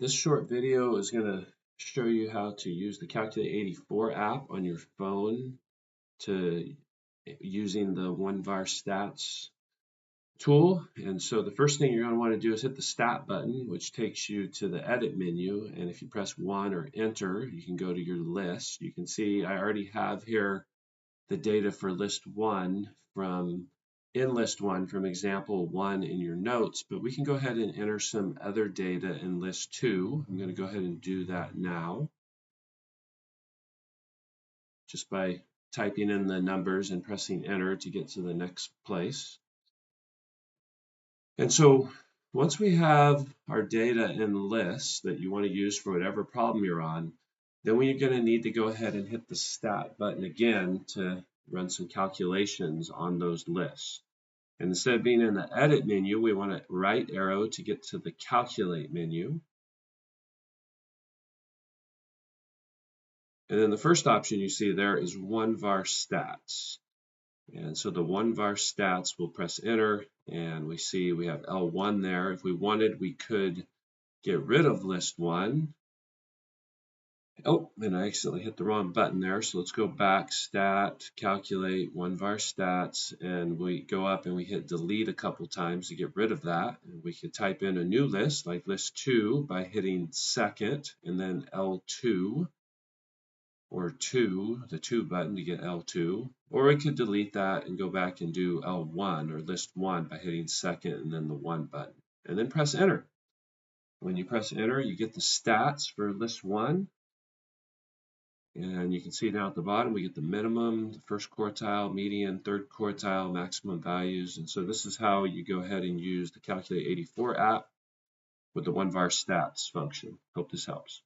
This short video is going to show you how to use the Calculate 84 app on your phone to using the OneVar Stats tool. And so the first thing you're going to want to do is hit the Stat button, which takes you to the Edit menu. And if you press 1 or Enter, you can go to your list. You can see I already have here the data for list 1 from list 1 from example 1 in your notes, but we can go ahead and enter some other data in list 2. I'm going to go ahead and do that now just by typing in the numbers and pressing enter to get to the next place. And so once we have our data in lists that you want to use for whatever problem you're on, then we're going to need to go ahead and hit the Stat button again to run some calculations on those lists. And instead of being in the Edit menu, we want to right arrow to get to the Calculate menu. And then the first option you see there is OneVar Stats. And so the OneVar Stats, we'll press enter, and we see we have L1 there. If we wanted, we could get rid of list 1. Oh, and I accidentally hit the wrong button there. So let's go back, Stat, Calculate, OneVar Stats, and we go up and we hit delete a couple times to get rid of that. And we could type in a new list, like list 2, by hitting second and then L2, or 2, the 2 button to get L2. Or we could delete that and go back and do L1 or list 1 by hitting second and then the 1 button. And then press enter. When you press enter, you get the stats for list 1. And you can see down at the bottom, we get the minimum, the first quartile, median, third quartile, maximum values. And so this is how you go ahead and use the Calculate 84 app with the OneVar Stats function. Hope this helps.